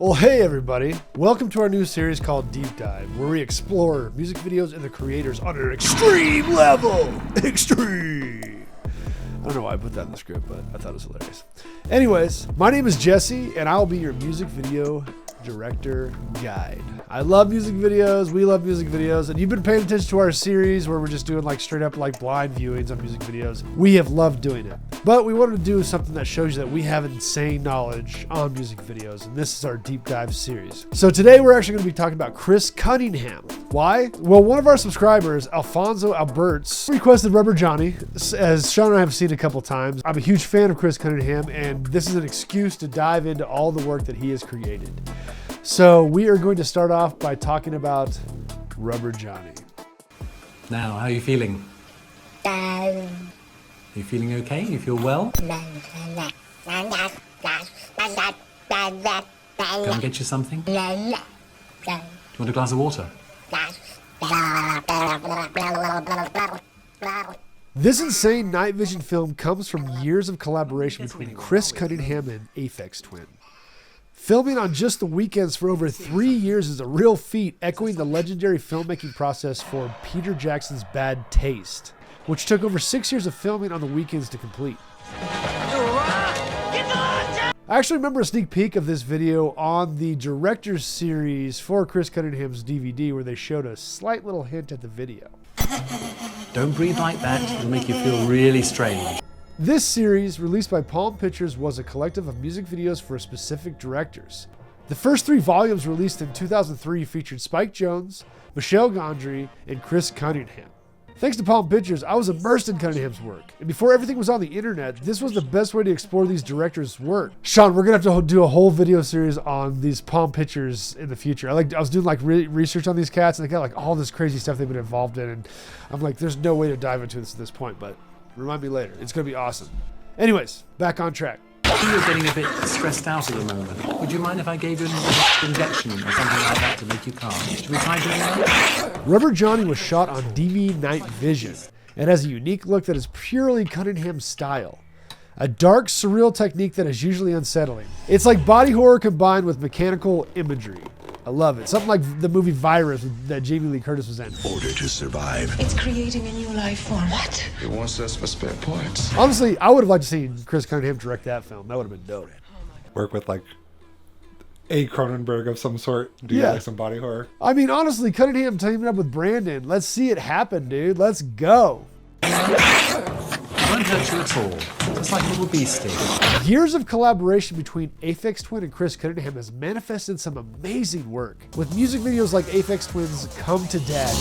Well, hey everybody. Welcome to our new series called Deep Dive, where we explore music videos and the creators on an extreme level. Extreme. I don't know why I put that in the script, but I thought it was hilarious. Anyways, my name is Jesse, and I'll be your music video director guide. I love music videos. We love music videos. And you've been paying attention to our series where we're just doing like straight up like blind viewings on music videos. We have loved doing it. But we wanted to do something that shows you that we have insane knowledge on music videos. And this is our deep dive series. So today we're actually going to be talking about Chris Cunningham. Why? Well, one of our subscribers, Alfonso Alberts, requested Rubber Johnny, as Sean and I have seen a couple times. I'm a huge fan of Chris Cunningham, and this is an excuse to dive into all the work that he has created. So we are going to start off by talking about Rubber Johnny. Now, how are you feeling? Are you feeling okay? You feel well? Go and get you something? Do you want a glass of water? This insane night vision film comes from years of collaboration between Chris Cunningham and Aphex Twin. Filming on just the weekends for over 3 years is a real feat, echoing the legendary filmmaking process for Peter Jackson's Bad Taste, which took over 6 years of filming on the weekends to complete. I actually remember a sneak peek of this video on the director's series for Chris Cunningham's DVD where they showed a slight little hint at the video. Don't breathe like that, it'll make you feel really strange. This series, released by Palm Pictures, was a collective of music videos for specific directors. The first 3 volumes, released in 2003, featured Spike Jonze, Michel Gondry, and Chris Cunningham. Thanks to Palm Pictures, I was immersed in Cunningham's work. And before everything was on the internet, this was the best way to explore these directors' work. Sean, we're going to have to do a whole video series on these Palm Pictures in the future. I was doing like research on these cats, and they got like all this crazy stuff they've been involved in. And I'm like, there's no way to dive into this at this point, but remind me later. It's going to be awesome. Anyways, back on track. I think you're getting a bit stressed out at the moment. Would you mind if I gave you an injection or something like that to make you calm? Should we try doing that? Rubber Johnny was shot on DV Night Vision and has a unique look that is purely Cunningham's style. A dark, surreal technique that is usually unsettling. It's like body horror combined with mechanical imagery. I love it. Something like the movie Virus that Jamie Lee Curtis was in. Order to survive. It's creating a new life form. What? It wants us for spare parts. Honestly, I would have liked to see Chris Cunningham direct that film. That would have been dope. Work with like a Cronenberg of some sort. Do like some body horror. I mean, honestly, Cunningham teaming up with Brandon. Let's see it happen, dude. Let's go. It won't hurt you at all. Just like a little bee sting. Years of collaboration between Aphex Twin and Chris Cunningham has manifested some amazing work, with music videos like Aphex Twin's Come to Dad.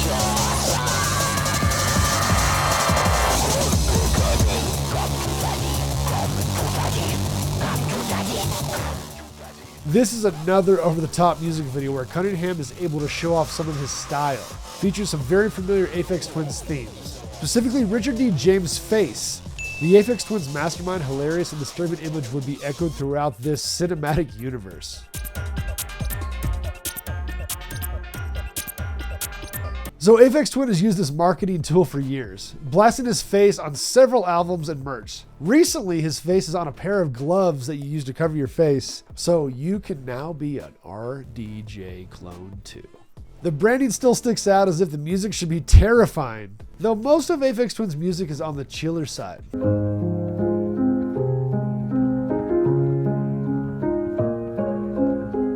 This is another over-the-top music video where Cunningham is able to show off some of his style. Features some very familiar Aphex Twin's themes, specifically Richard D. James' face. The Aphex Twins' mastermind, hilarious and disturbing image would be echoed throughout this cinematic universe. So Aphex Twin has used this marketing tool for years, blasting his face on several albums and merch. Recently, his face is on a pair of gloves that you use to cover your face, so you can now be an RDJ clone too. The branding still sticks out as if the music should be terrifying, though most of Aphex Twin's music is on the chiller side.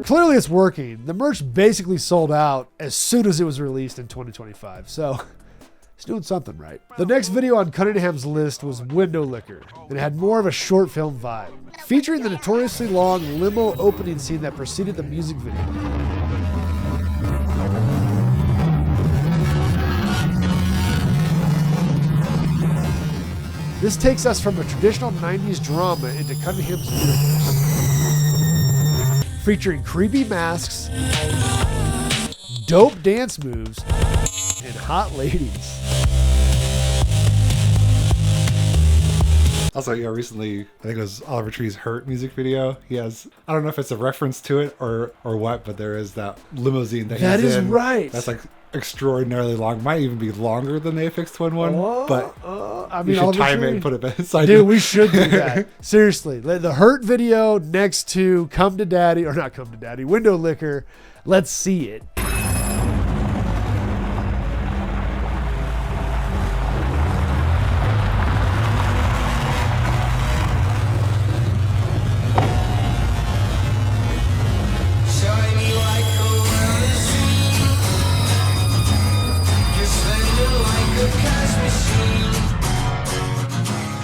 Clearly it's working. The merch basically sold out as soon as it was released in 2025, so it's doing something right. The next video on Cunningham's list was Window Licker, and it had more of a short film vibe, featuring the notoriously long limo opening scene that preceded the music video. This takes us from a traditional 90s drama into Cunningham's universe, featuring creepy masks, dope dance moves, and hot ladies. Also, recently, I think it was Oliver Tree's Hurt music video. He has, I don't know if it's a reference to it or what, but there is that limousine that he's in. That is right. That's like extraordinarily long. Might even be longer than the Aphex Twin one. But I mean, you should time it and put it beside. Dude, we should do that. Seriously, the Hurt video next to Come to Daddy, or not Come to Daddy, Window Licker. Let's see it.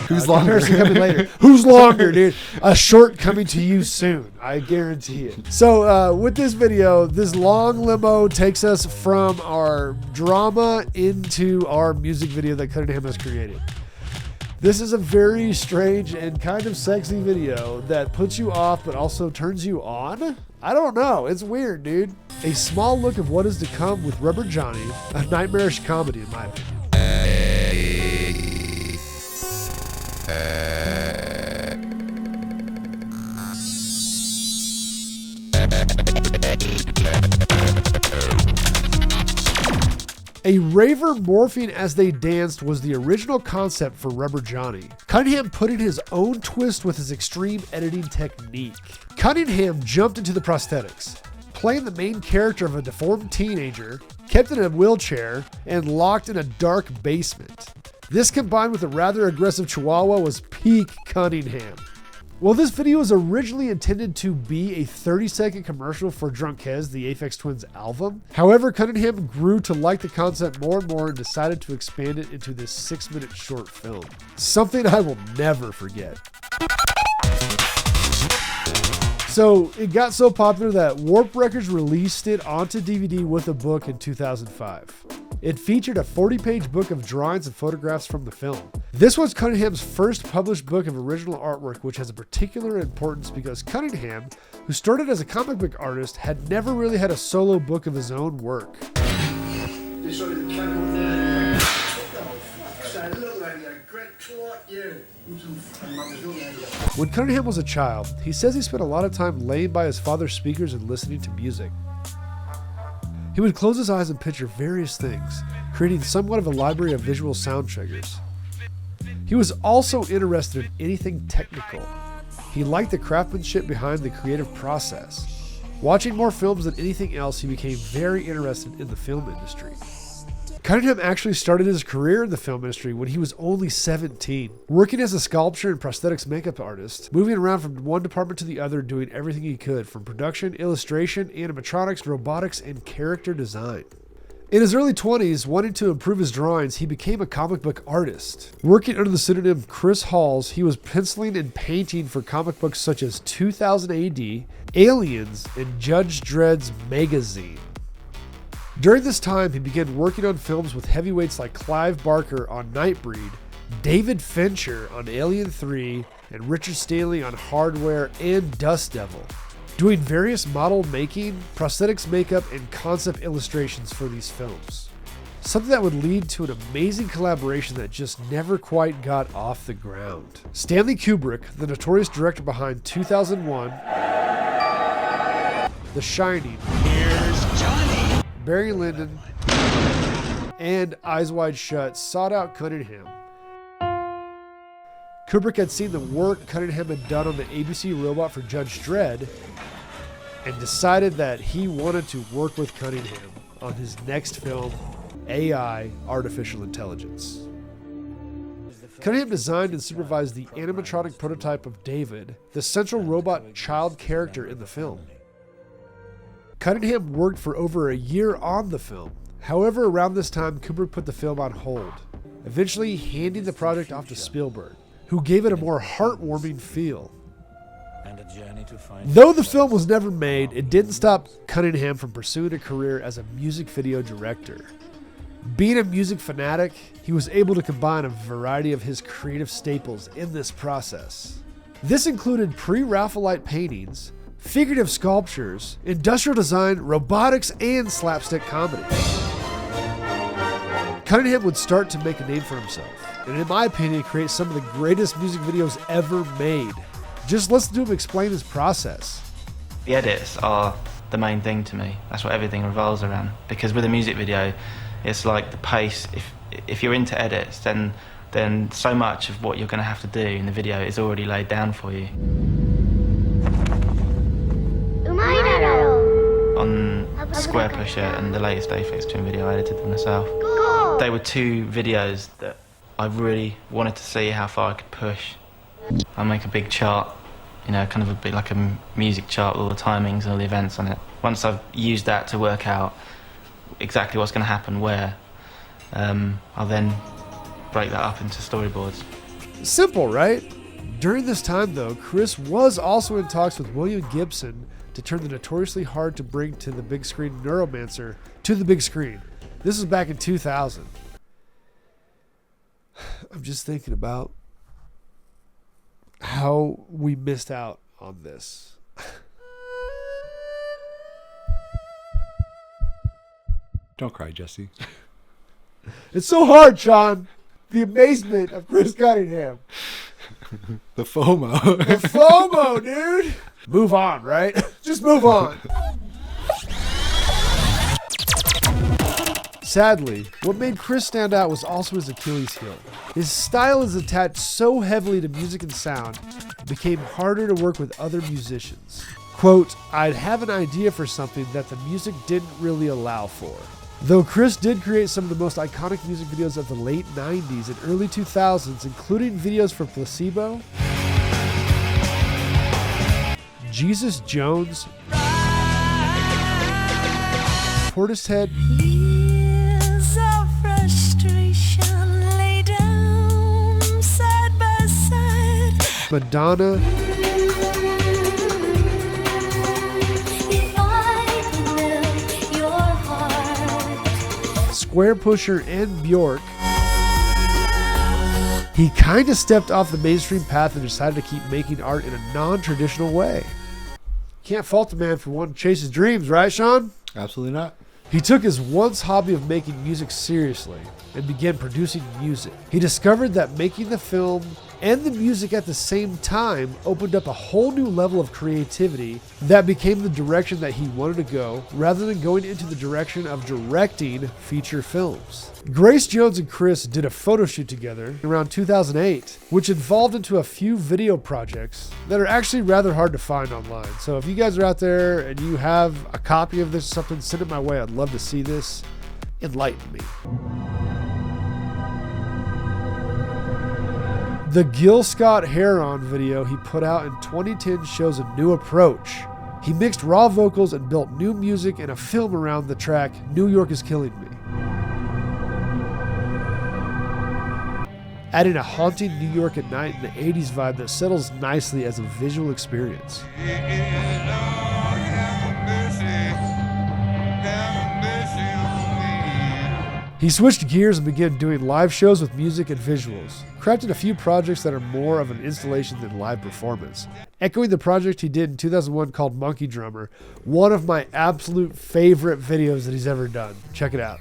Who's longer? Coming later. Who's longer, dude? A short coming to you soon. I guarantee it. So with this video, this long limo takes us from our drama into our music video that Cunningham has created. This is a very strange and kind of sexy video that puts you off but also turns you on. I don't know. It's weird, dude. A small look of what is to come with Rubber Johnny, a nightmarish comedy in my opinion. A raver morphing as they danced was the original concept for Rubber Johnny. Cunningham put in his own twist with his extreme editing technique. Cunningham jumped into the prosthetics, playing the main character of a deformed teenager, kept in a wheelchair, and locked in a dark basement. This combined with a rather aggressive chihuahua was peak Cunningham. Well, this video was originally intended to be a 30-second commercial for Drunkez, the Aphex Twin's album. However, Cunningham grew to like the concept more and more and decided to expand it into this 6-minute short film. Something I will never forget. So it got so popular that Warp Records released it onto DVD with a book in 2005. It featured a 40-page book of drawings and photographs from the film. This was Cunningham's first published book of original artwork, which has a particular importance because Cunningham, who started as a comic book artist, had never really had a solo book of his own work. When Cunningham was a child, he says he spent a lot of time laying by his father's speakers and listening to music. He would close his eyes and picture various things, creating somewhat of a library of visual sound triggers. He was also interested in anything technical. He liked the craftsmanship behind the creative process. Watching more films than anything else, he became very interested in the film industry. Cunningham actually started his career in the film industry when he was only 17, working as a sculpture and prosthetics makeup artist, moving around from one department to the other, doing everything he could, from production, illustration, animatronics, robotics, and character design. In his early 20s, wanting to improve his drawings, he became a comic book artist. Working under the pseudonym Chris Halls, he was penciling and painting for comic books such as 2000 AD, Aliens, and Judge Dredd's Magazine. During this time, he began working on films with heavyweights like Clive Barker on Nightbreed, David Fincher on Alien 3, and Richard Stanley on Hardware and Dust Devil, doing various model making, prosthetics makeup, and concept illustrations for these films. Something that would lead to an amazing collaboration that just never quite got off the ground. Stanley Kubrick, the notorious director behind 2001, The Shining, Barry Lyndon, and Eyes Wide Shut, sought out Cunningham. Kubrick had seen the work Cunningham had done on the ABC robot for Judge Dredd and decided that he wanted to work with Cunningham on his next film, AI, Artificial Intelligence. Cunningham designed and supervised the animatronic prototype of David, the central robot child character in the film. Cunningham worked for over a year on the film. However, around this time, Kubrick put the film on hold, eventually handing the project off to Spielberg, who gave it a more heartwarming feel. Though the film was never made, it didn't stop Cunningham from pursuing a career as a music video director. Being a music fanatic, he was able to combine a variety of his creative staples in this process. This included pre-Raphaelite paintings, figurative sculptures, industrial design, robotics, and slapstick comedy. Cunningham would start to make a name for himself, and in my opinion, create some of the greatest music videos ever made. Just listen to him explain his process. The edits are the main thing to me. That's what everything revolves around. Because with a music video, it's like the pace. If you're into edits, then so much of what you're going to have to do in the video is already laid down for you. On Square Pusher and the latest Aphex Twin video, I edited them myself. They were two videos that I really wanted to see how far I could push. I make a big chart, you know, kind of a bit like a music chart with all the timings and all the events on it. Once I've used that to work out exactly what's going to happen where, I'll then break that up into storyboards. Simple, right? During this time, though, Chris was also in talks with William Gibson to turn the notoriously hard to bring to the big screen Neuromancer to the big screen. This was back in 2000. I'm just thinking about how we missed out on this. Don't cry, Jesse. It's so hard, Sean. The amazement of Chris Cunningham. The FOMO. The FOMO, dude. Move on, right? Just move on. Sadly, what made Chris stand out was also his Achilles heel. His style is attached so heavily to music and sound, it became harder to work with other musicians. Quote, I'd have an idea for something that the music didn't really allow for. Though Chris did create some of the most iconic music videos of the late 90s and early 2000s, including videos for Placebo, Jesus Jones, Portishead, Years of frustration lay down side by side. Madonna, If I could melt your heart, Square Pusher, and Bjork, he kind of stepped off the mainstream path and decided to keep making art in a non-traditional way. Can't fault the man for wanting to chase his dreams, right, Sean? Absolutely not. He took his once hobby of making music seriously and began producing music. He discovered that making the film and the music at the same time opened up a whole new level of creativity that became the direction that he wanted to go, rather than going into the direction of directing feature films. Grace Jones and Chris did a photo shoot together around 2008, which evolved into a few video projects that are actually rather hard to find online. So if you guys are out there and you have a copy of this or something, send it my way. I'd love to see this. Enlighten me. The Gil Scott Heron video he put out in 2010 shows a new approach. He mixed raw vocals and built new music and a film around the track New York is Killing Me, adding a haunting New York at night and the 80s vibe that settles nicely as a visual experience. He switched gears and began doing live shows with music and visuals, crafting a few projects that are more of an installation than live performance. Echoing the project he did in 2001 called Monkey Drummer, one of my absolute favorite videos that he's ever done. Check it out.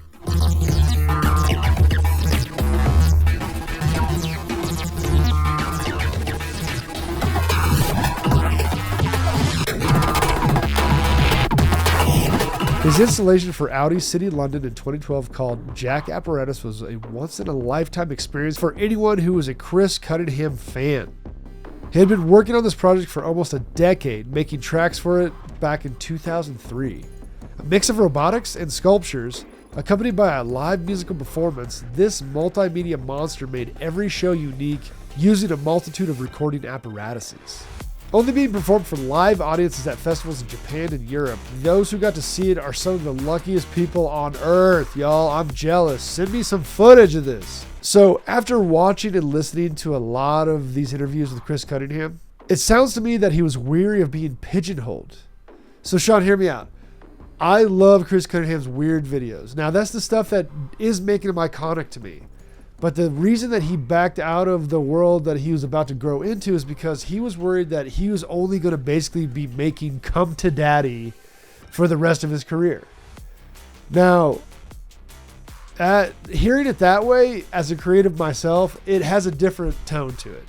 His installation for Audi City London in 2012 called Jack Apparatus was a once-in-a-lifetime experience for anyone who was a Chris Cunningham fan. He had been working on this project for almost a decade, making tracks for it back in 2003. A mix of robotics and sculptures, accompanied by a live musical performance, this multimedia monster made every show unique, using a multitude of recording apparatuses. Only being performed for live audiences at festivals in Japan and Europe, those who got to see it are some of the luckiest people on earth, y'all. I'm jealous. Send me some footage of this. So after watching and listening to a lot of these interviews with Chris Cunningham, it sounds to me that he was weary of being pigeonholed. So Sean, hear me out. I love Chris Cunningham's weird videos. Now that's the stuff that is making him iconic to me. But the reason that he backed out of the world that he was about to grow into is because he was worried that he was only going to basically be making Come to Daddy for the rest of his career. Now, hearing it that way, as a creative myself, it has a different tone to it.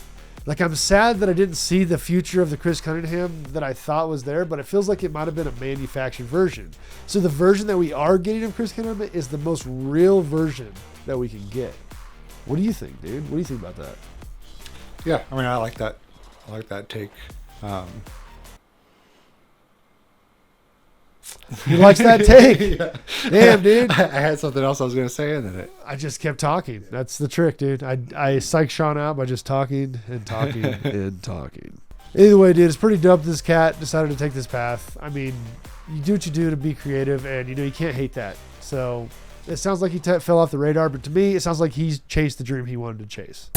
Like, I'm sad that I didn't see the future of the Chris Cunningham that I thought was there, but it feels like it might have been a manufactured version. So the version that we are getting of Chris Cunningham is the most real version that we can get. What do you think, dude? What do you think about that? Yeah, I mean, I like that. I like that take. He likes that take. Yeah. Damn, dude. I had something else I was going to say, and then I just kept talking. That's the trick, dude. I psych Sean out by just talking and talking and talking. Either way, dude, it's pretty dope this cat decided to take this path. I mean, you do what you do to be creative, and, you can't hate that. So it sounds like he fell off the radar, but to me, it sounds like he's chased the dream he wanted to chase.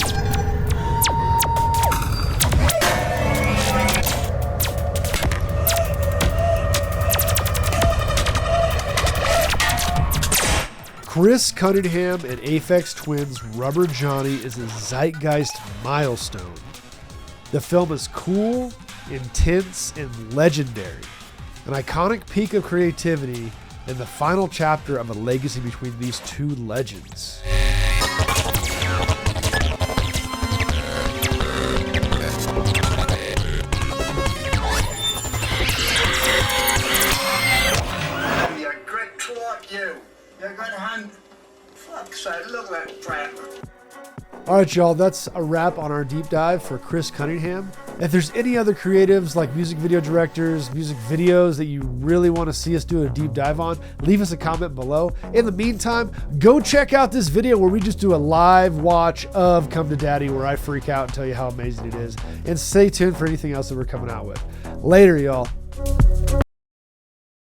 Chris Cunningham and Aphex Twin's Rubber Johnny is a zeitgeist milestone. The film is cool, intense, and legendary. An iconic peak of creativity and the final chapter of a legacy between these two legends. You're a great clock, you. You're a good hand. Fuck's sake, look at that crap. All right, y'all, that's a wrap on our deep dive for Chris Cunningham. If there's any other creatives like music video directors, music videos that you really want to see us do a deep dive on, leave us a comment below. In the meantime, go check out this video where we just do a live watch of Come to Daddy, where I freak out and tell you how amazing it is. And stay tuned for anything else that we're coming out with. Later, y'all.